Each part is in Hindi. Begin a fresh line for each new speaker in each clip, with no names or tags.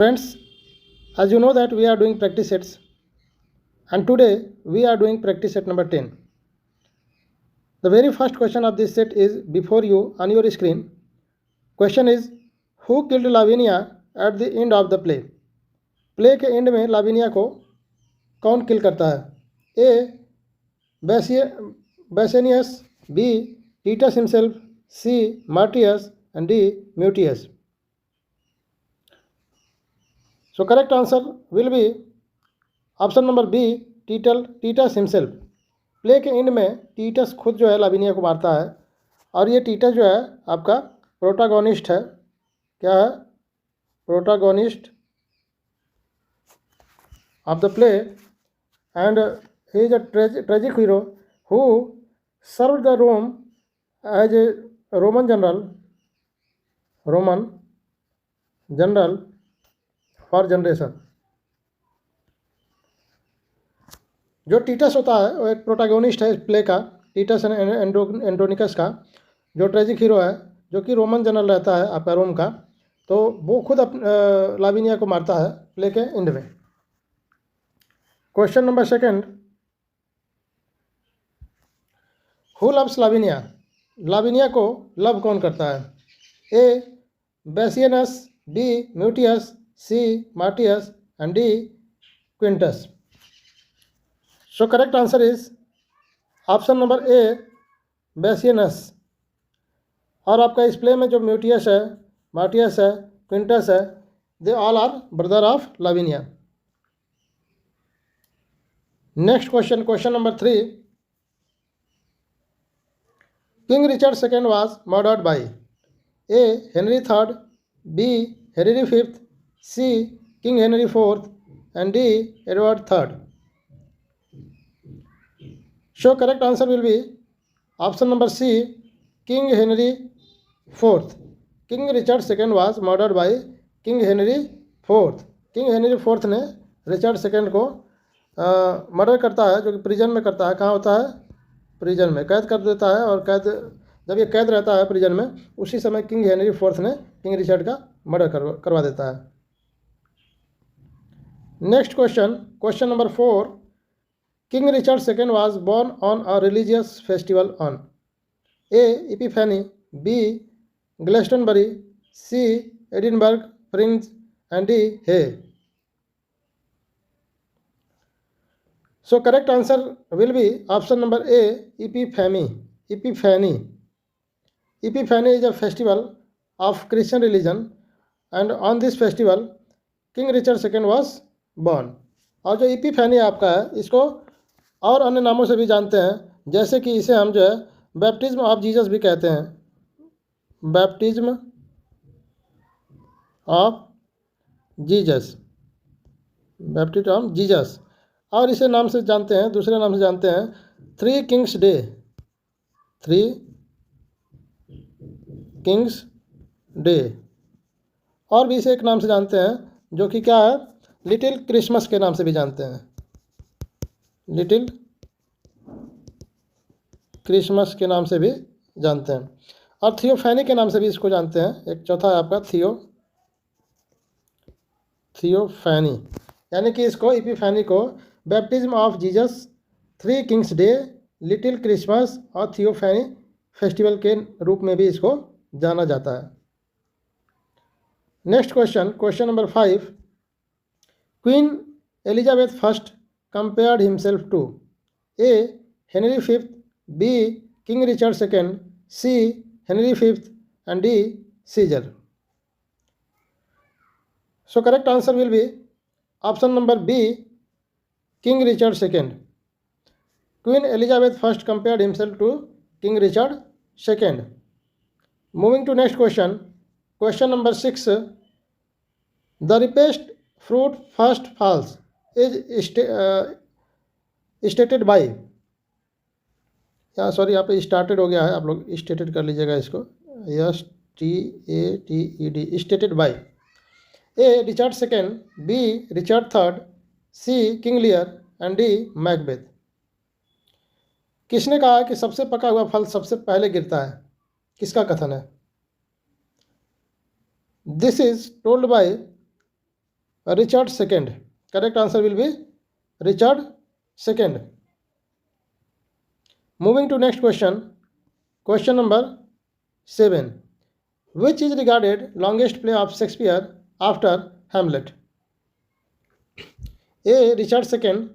Friends, as you know that we are doing practice sets, and today we are doing practice set number 10. The very first question of this set is before you on your screen. Question is, who killed Lavinia at the end of the play? Play के एंड में लाविनिया को कौन किल करता है? A Bassianus, B Titus himself, C Martius and D Mutius. So correct answer will be option number B, Titus himself. Play के एंड में टीटस खुद जो है लाविनिया को मारता है, और ये टीटस जो है आपका प्रोटागोनिस्ट है. क्या है? Protagonist of the play, and he is a tragic hero who serve the Rome as a Roman general for generation. जो टीटस होता है वो एक प्रोटागोनिस्ट है इस प्ले का, टीटस एंड्रोनिकस का, जो ट्रेजिक हीरो है, जो कि रोमन जनरल रहता है आपका रोम का. तो वो खुद लाविनिया को मारता है प्ले के एंड में. Question number second, who loves Lavinia? Lavinia को लव कौन करता है? A Bassianus, B Mutius, C Martius and D Quintus. So correct answer is option number A, Bassianus. और आपका इस प्ले में जो म्यूटियस है, मार्टियस है, क्विंटस है, they all are brother of Lavinia. Next question, question number 3. King Richard second was murdered by A Henry third, B Henry fifth, C King Henry fourth and D Edward third. So correct answer will be option number C, King Henry IV. King Richard II was murdered by King Henry IV. King Henry IV ने रिचर्ड सेकेंड को मर्डर करता है, जो कि प्रिजन में करता है. कहाँ होता है? प्रिजन में कैद कर देता है. और जब ये कैद रहता है प्रिजन में, उसी समय किंग हेनरी IV ने किंग रिचर्ड का मर्डर करवा देता है. Next question, question number 4. King Richard II was born on a religious festival on A. Epiphany, B. Glastonbury, C. Edinburgh Fringe and D. Hay. So correct answer will be option number A, Epiphany. Epiphany is a festival of Christian religion, and on this festival King Richard II was born. और जो इपीफैनी आपका है, इसको और अन्य नामों से भी जानते हैं, जैसे कि इसे हम जो है बैप्टिज्म ऑफ जीसस भी कहते हैं. Baptism of Jesus, baptism of Jesus. और इसे नाम से जानते हैं, दूसरे नाम से जानते हैं three Kings day. Three Kings day. और भी इसे एक नाम से जानते हैं, जो कि क्या है? लिटिल क्रिसमस के नाम से भी जानते हैं. लिटिल क्रिसमस के नाम से भी जानते हैं. और थियोफैनी के नाम से भी इसको जानते हैं. एक चौथा है आपका थियोफैनी. यानी कि इसको इपीफैनी को baptism of Jesus, three Kings day, little Christmas और थियोफैनी फेस्टिवल के रूप में भी इसको जाना जाता है. Next question, question number 5. Queen Elizabeth first compared himself to A. Henry V, B. King Richard II, C. Henry V and D. Caesar. So correct answer will be option number B, King Richard II. Queen Elizabeth I compared himself to King Richard II. Moving to next question, question number 6. The ripest fruit first falls is stated by, या सॉरी यहाँ पे स्टार्टेड हो गया है, आप लोग स्टेटेड कर लीजिएगा इसको. STATED, stated by A Richard second, B Richard third, C King Lear and D Macbeth. किसने कहा कि सबसे पका हुआ फल सबसे पहले गिरता है? किसका कथन है? This is told by Richard II. Correct answer will be Richard II. Moving to next question. Question number 7. Which is regarded longest play of Shakespeare after Hamlet? A. Richard II,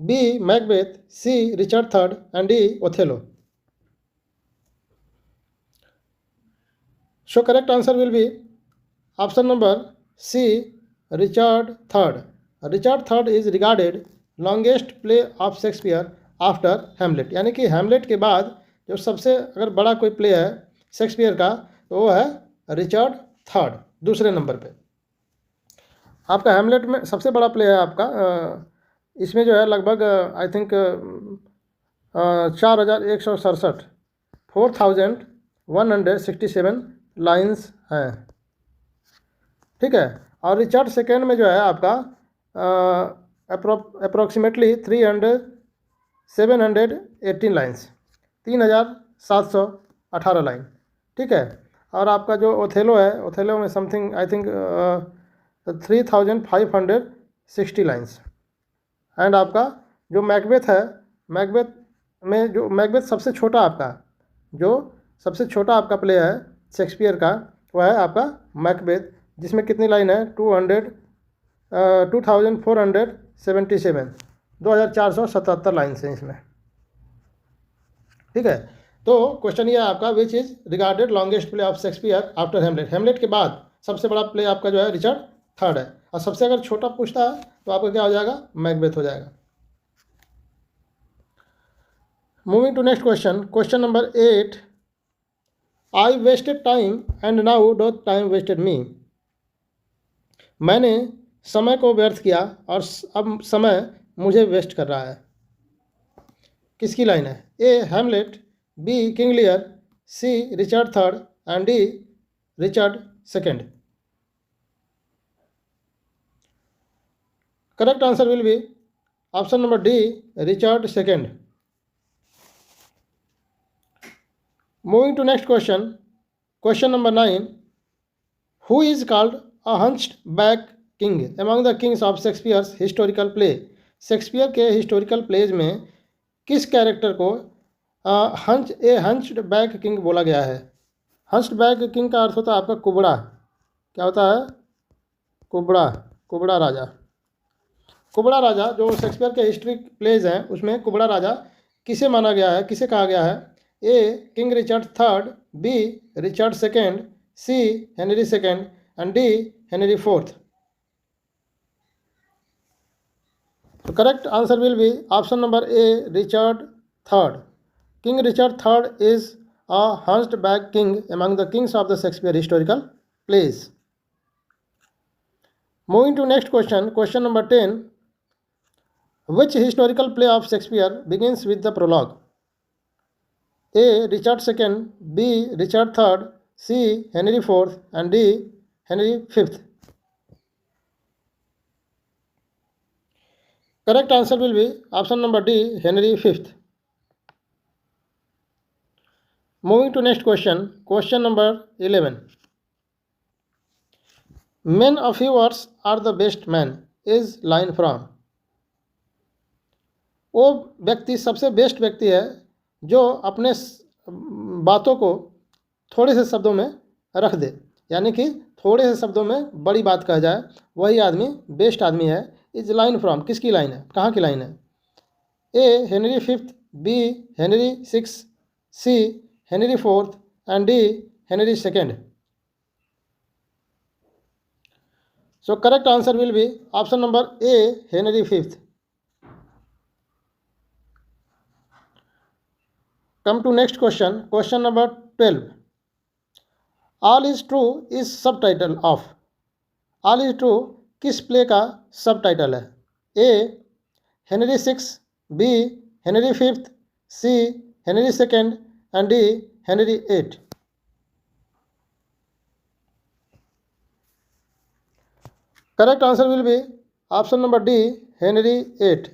B. Macbeth, C. Richard III, and D. Othello. So correct answer will be option number C. Richard III. Richard III is regarded longest play of Shakespeare after Hamlet, यानी कि हैमलेट के बाद जो सबसे अगर बड़ा कोई प्ले है शेक्सपियर का तो वो है रिचर्ड थर्ड, दूसरे नंबर पे। आपका हैमलेट में सबसे बड़ा प्ले है आपका, इसमें जो है लगभग आई थिंक 4167 4167 लाइंस हैं, ठीक है। और रिचर्ड सेकेंड में जो है आपका अप्रोक्सीमेटली 718 लाइंस, 3718 लाइन, ठीक है। और आपका जो ओथेलो है, ओथेलो में something I think 3560 lines. And आपका जो मैकबेथ है, मैकबेथ में जो मैकबेथ सबसे छोटा आपका, जो सबसे छोटा आपका प्ले है शेक्सपियर का वह है आपका मैकबेथ, जिसमें कितनी लाइन है 2477, 2477 लाइन्स हैं इसमें, ठीक है। तो क्वेश्चन ये है आपका which is regarded longest play of Shakespeare after Hamlet. Hamlet के बाद सबसे बड़ा प्ले आपका जो है रिचर्ड थर्ड है, और सबसे अगर छोटा पूछता है तो आपका क्या हो जाएगा, मैकबेथ हो जाएगा। Moving to next question, question number 8। I wasted time and now doth time wasted me. मैंने समय को व्यर्थ किया और अब समय मुझे वेस्ट कर रहा है। किसकी लाइन है? A Hamlet, B King Lear, C Richard third and D Richard second. Correct answer will be option number D Richard second. Moving to next question, question number 9। Who is called a hunched back king among the kings of Shakespeare's historical play. Shakespeare के हिस्टोरिकल प्लेज में किस कैरेक्टर को हंच्ड बैक किंग बोला गया है? हंच्ड बैक किंग का अर्थ होता है आपका कुबड़ा। क्या होता है? कुबड़ा, कुबड़ा राजा। कुबड़ा राजा जो शेक्सपियर के हिस्ट्री प्लेज हैं उसमें कुबड़ा राजा किसे माना गया है, किसे कहा गया है? A King Richard third, B Richard second, C Henry second and D Henry fourth. तो correct answer will be option number A Richard third. King Richard third is a hunched back king among the kings of the Shakespeare historical plays. Moving to next question, question number 10. Which historical play of Shakespeare begins with the prologue? A. Richard II, B. Richard III, C. Henry IV and D. Henry V. Correct answer will be option number D Henry V. Moving to next question, question number 11. Men of few words are the best men is line from. वो व्यक्ति सबसे बेस्ट व्यक्ति है जो अपने बातों को थोड़े से शब्दों में रख दे, यानी कि थोड़े से शब्दों में बड़ी बात कह जाए, वही आदमी बेस्ट आदमी है। इज लाइन फ्रॉम, किसकी लाइन है, कहाँ की लाइन है? A Henry fifth, B Henry six, C Henry fourth and D Henry second. So correct answer will be option number A Henry fifth. Come to next question, question number 12. All is true is subtitle of. All is true किस प्ले का सब टाइटल है? A Henry six, B Henry fifth, C Henry second and D Henry eight. Correct answer will be option number D Henry eight.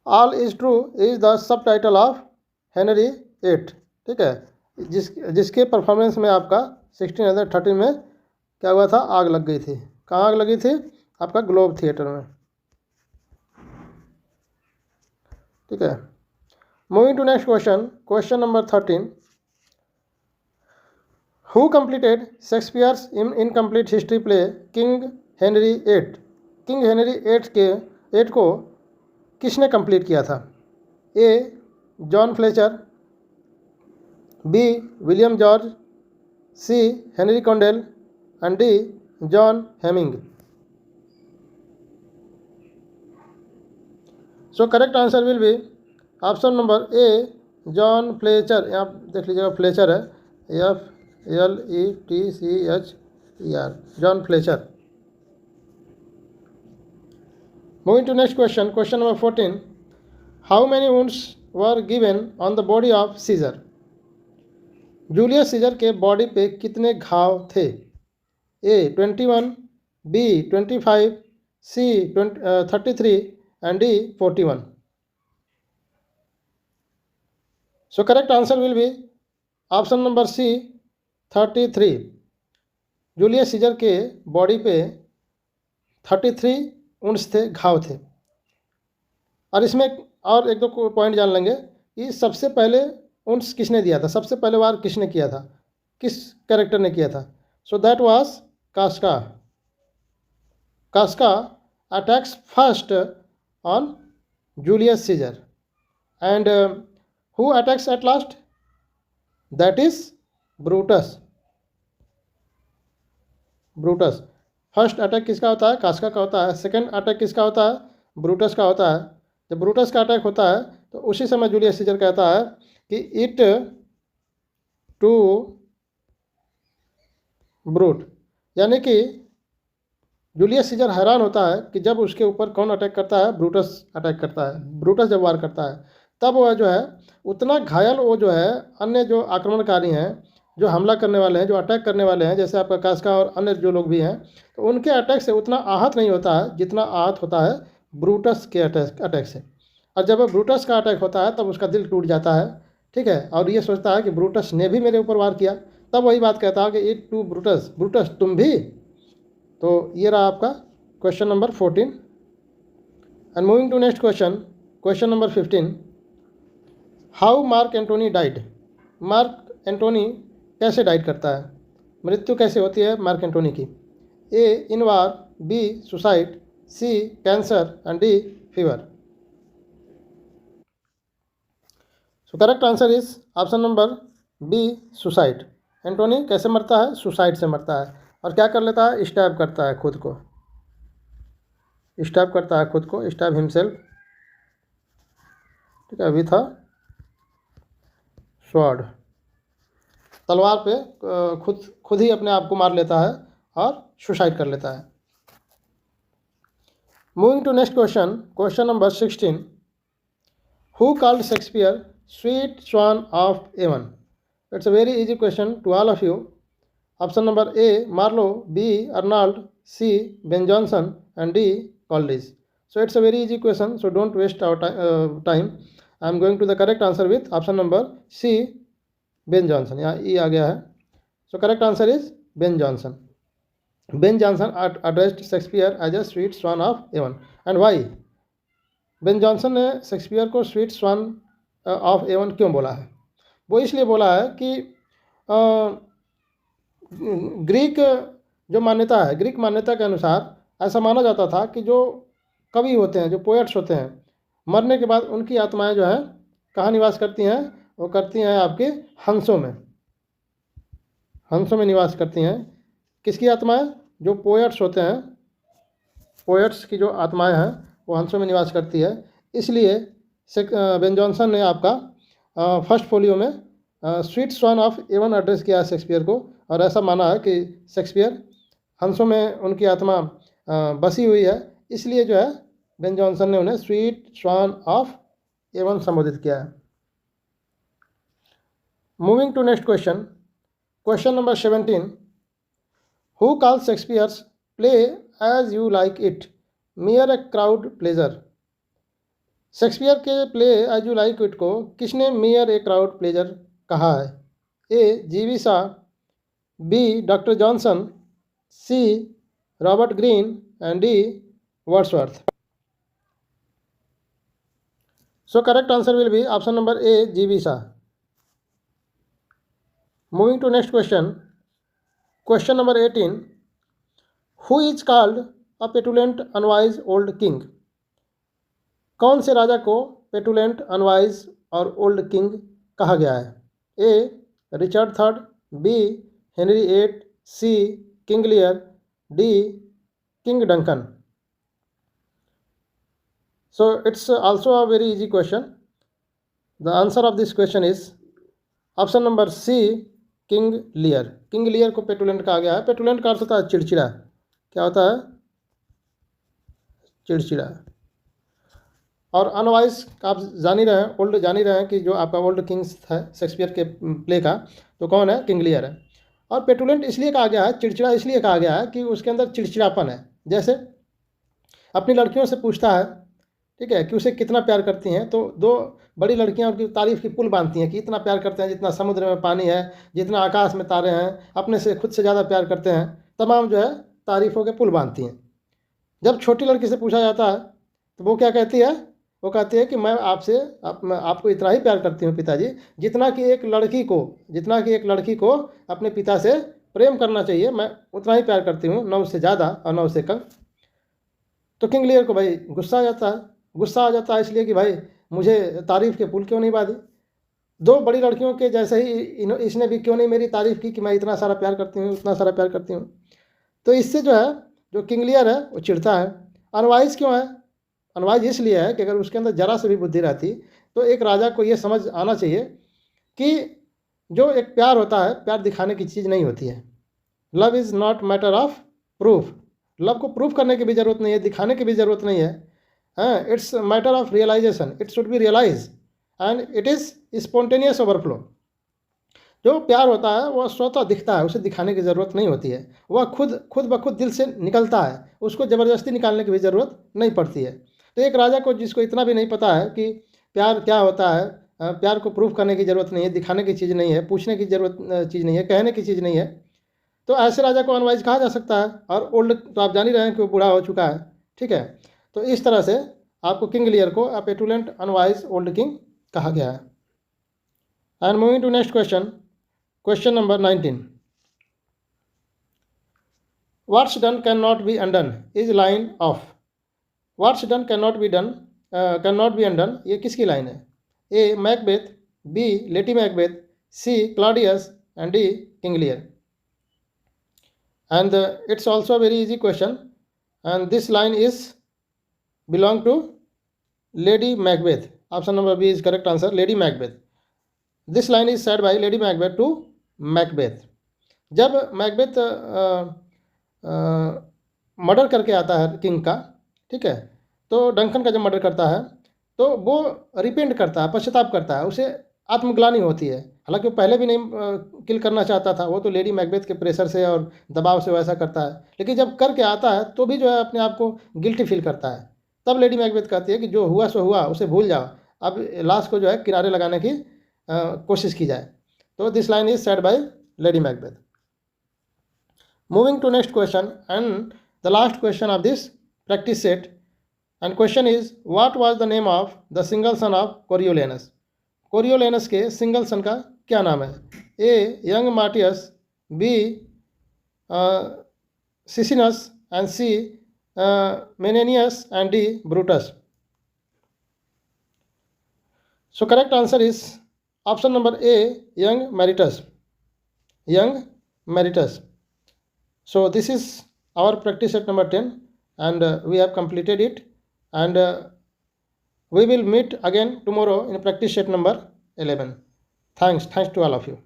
All is true is the subtitle of Henry eight, ठीक है, जिसके परफॉर्मेंस में आपका 1613 में क्या हुआ था, आग लग गई थी। कहाँ आग लगी थी? आपका ग्लोब थिएटर में। ठीक है, moving to next question, question number 13। Who completed Shakespeare's incomplete history play King Henry eight? King Henry eight को किसने कंप्लीट किया था? A John Fletcher, B William George, C Henry Condell and D John Heming. So correct answer will be option number A John Fletcher. यहाँ देख लीजिएगा फ्लेचर है, FLETCHER, John Fletcher. Moving to next question, question number 14। How many wounds were given on the body of Caesar? Julius Caesar के बॉडी पे कितने घाव थे? A 21, B 25, C 33 and D 41। So correct answer will be option number C 33। Julius Caesar के बॉडी पे 33 वुंड्स थे, घाव थे। और इसमें और एक दो पॉइंट जान लेंगे कि सबसे पहले वुंड्स किसने दिया था, सबसे पहले वार किसने किया था, किस कैरेक्टर ने किया था? So that was कास्का। कास्का attacks first on Julius seizure and who attacks at last? That is Brutus. Brutus. First attack किसका होता है? कास्का का होता है। सेकंड अटैक किसका होता है? ब्रूटस का होता है। जब ब्रूटस का अटैक होता है तो उसी समय जूलियस सीजर कहता है कि इट टू ब्रूट, यानी कि जूलियस सीजर हैरान होता है कि जब उसके ऊपर कौन अटैक करता है? ब्रूटस अटैक करता है। ब्रूटस जब वार करता है तब वह जो है उतना घायल, वो जो है अन्य जो आक्रमणकारी हैं, जो हमला करने वाले हैं, जो अटैक करने वाले हैं, जैसे आपका कास्का और अन्य जो लोग भी हैं, तो उनके अटैक से उतना आहत नहीं होता है जितना आहत होता है ब्रूटस के अटैक से। और जब ब्रूटस का अटैक होता है तब उसका दिल टूट जाता है। ठीक है, और ये सोचता है कि ब्रूटस ने भी मेरे ऊपर वार किया। तब वही बात कहता है कि इट टू ब्रूटस, ब्रूटस तुम भी। तो ये रहा आपका question number 14। And moving to next question, question number 15। How Mark Antony died? Mark Antony कैसे डाइड करता है, मृत्यु कैसे होती है मार्क एंटोनी की? A in war, B suicide, C cancer and D fever. So correct answer is option number B suicide. Antony कैसे मरता है? सुसाइड से मरता है। और क्या कर लेता है? स्टैब करता है खुद को, स्टैब करता है खुद को, स्टैब हिमसेल्फ। ठीक है, विथ अ स्वॉर्ड, तलवार पे खुद ही अपने आप को मार लेता है और सुसाइड कर लेता है। Moving to next question, question number 16। Who called Shakespeare sweet swan of Avon? It's a very easy question to all of you. Option number A Marlowe, B Arnold, C Ben Jonson and D Coleridge. So it's a very easy question, so don't waste our time. I am going to the correct answer with option number C Ben Jonson. यहाँ ई आ गया है। So correct answer is Ben Jonson. Ben Jonson addressed Shakespeare as a sweet swan of Avon. And why? Ben Jonson ने शेक्सपियर को स्वीट स्वान ऑफ एवन क्यों बोला है? वो इसलिए बोला है कि ग्रीक जो मान्यता है, ग्रीक मान्यता के अनुसार ऐसा माना जाता था कि जो कवि होते हैं, जो पोएट्स होते हैं, मरने के बाद उनकी आत्माएं जो है कहाँ निवास करती हैं? वो करती हैं आपके हंसों में, हंसों में निवास करती हैं। किसकी आत्माएं? जो पोएट्स होते हैं, पोएट्स की जो आत्माएं हैं वो हंसों में निवास करती है। इसलिए बेन जॉनसन ने आपका फर्स्ट फोलियो में sweet swan of Avon address किया है शेक्सपियर को, और ऐसा माना है कि शेक्सपियर हंसों में उनकी आत्मा बसी हुई है, इसलिए जो है बेन जॉनसन ने उन्हें स्वीट स्वान ऑफ एवन संबोधित किया है। Moving to next question, question number 17। Who calls Shakespeare's play As You Like It mere a crowd pleaser? Shakespeare के play As You Like It को किसने मेयर ए क्राउड प्लेजर कहा है? A GB Shaw, B doctor Johnson, C Robert Greene, and D. Wordsworth. So correct answer will be option number A, G.B. Shah. Moving to next question. Question number 18. Who is called a petulant, unwise old king? कौन से राजा को पेटुलेंट, अनवाइज और ओल्ड किंग कहा गया है? A. Richard third, B. Henry eight, C. King Lear, D. King Duncan. So it's also a very easy question. The answer of this question is option number C, King Lear. King Lear को पेटुलेंट कहा गया है. पेटुलेंट का अर्थ होता है चिड़चिड़ा. क्या होता है? चिड़चिड़ा. और अनवाइज आप जान ही रहे हैं, ओल्ड जान ही रहे हैं कि जो आपका ओल्ड किंग्स है शेक्सपियर के प्ले का, तो कौन है? किंग लियर है. और पेटुलेंट इसलिए कहा गया है, चिड़चिड़ा इसलिए कहा गया है कि उसके अंदर चिड़चिड़ापन है. जैसे अपनी लड़कियों से पूछता है, ठीक है, कि उसे कितना प्यार करती हैं, तो दो बड़ी लड़कियां उनकी तारीफ़ की पुल बांधती हैं कि इतना प्यार करते हैं जितना समुद्र में पानी है, जितना आकाश में तारे हैं, अपने से खुद से ज़्यादा प्यार करते हैं. तमाम जो है तारीफ़ों के पुल बांधती हैं. जब छोटी लड़की से पूछा जाता है तो वो क्या कहती है? वो कहती है कि मैं आपको इतना ही प्यार करती हूँ पिताजी जितना कि एक लड़की को अपने पिता से प्रेम करना चाहिए, मैं उतना ही प्यार करती हूँ, न उससे ज़्यादा और न उससे कम. तो किंग लियर को भाई गुस्सा आ जाता है इसलिए कि भाई मुझे तारीफ़ के पुल क्यों नहीं बांधी. दो बड़ी लड़कियों के जैसे ही इसने भी क्यों नहीं मेरी तारीफ़ की कि मैं इतना सारा प्यार करती हूँ. तो इससे जो है, जो किंग लियर है वो चिढ़ता है. अनवाइज क्यों है? अनवाइज इसलिए है कि अगर उसके अंदर जरा से भी बुद्धि रहती तो एक राजा को ये समझ आना चाहिए कि जो एक प्यार होता है, प्यार दिखाने की चीज़ नहीं होती है. Love is not matter of proof. Love को प्रूफ करने की भी ज़रूरत नहीं है, दिखाने की भी ज़रूरत नहीं है. It's matter of realization. It should be realize and it is spontaneous overflow. जो प्यार होता है वह स्वतः दिखता है, उसे दिखाने की ज़रूरत नहीं होती है. वह खुद ब खुद दिल से निकलता है, उसको ज़बरदस्ती निकालने की भी ज़रूरत नहीं पड़ती है. तो एक राजा को जिसको इतना भी नहीं पता है कि प्यार क्या होता है, प्यार को प्रूफ करने की ज़रूरत नहीं है, दिखाने की चीज़ नहीं है, पूछने की ज़रूरत चीज़ नहीं है, कहने की चीज़ नहीं है, तो ऐसे राजा को अनवाइज कहा जा सकता है. और ओल्ड तो आप जान ही रहे हैं कि वो बूढ़ा हो चुका है. ठीक है, तो इस तरह से आपको किंग लियर को a petulant, unwise old king कहा गया है. And moving to next question. Question number 19. What's done cannot be undone is line of. What's done cannot be undone. ये किसकी लाइन है? A. Macbeth, B. Lady Macbeth, C. Claudius, and D. King Lear. And it's also a very easy question. And this line is belong to Lady Macbeth. Option number B is correct answer. Lady Macbeth. This line is said by Lady Macbeth to Macbeth. जब मैकबेथ मर्डर करके आता है किंग का, ठीक है, तो डंकन का जब मर्डर करता है तो वो रिपेंट करता है, पश्चाताप करता है, उसे आत्मग्लानि होती है. हालांकि वो पहले भी नहीं किल करना चाहता था, वो तो लेडी मैकबेथ के प्रेशर से और दबाव से वैसा करता है, लेकिन जब करके आता है तो भी जो है अपने आप को गिल्टी फील करता है. तब लेडी मैकबेथ कहती है कि जो हुआ सो हुआ, उसे भूल जाओ, अब लाश को जो है किनारे लगाने की कोशिश की जाए. So this line is said by Lady Macbeth. Moving to next question and the last question of this practice set. And question is, what was the name of the single son of Coriolanus? Coriolanus के single son का क्या नाम है? A. Young Martius, B. Sisinus, and C. Menenius, and D. Brutus. So correct answer is option number A, young Maritus. So this is our practice set number 10 and we have completed it, and we will meet again tomorrow in practice set number 11. Thanks to all of you.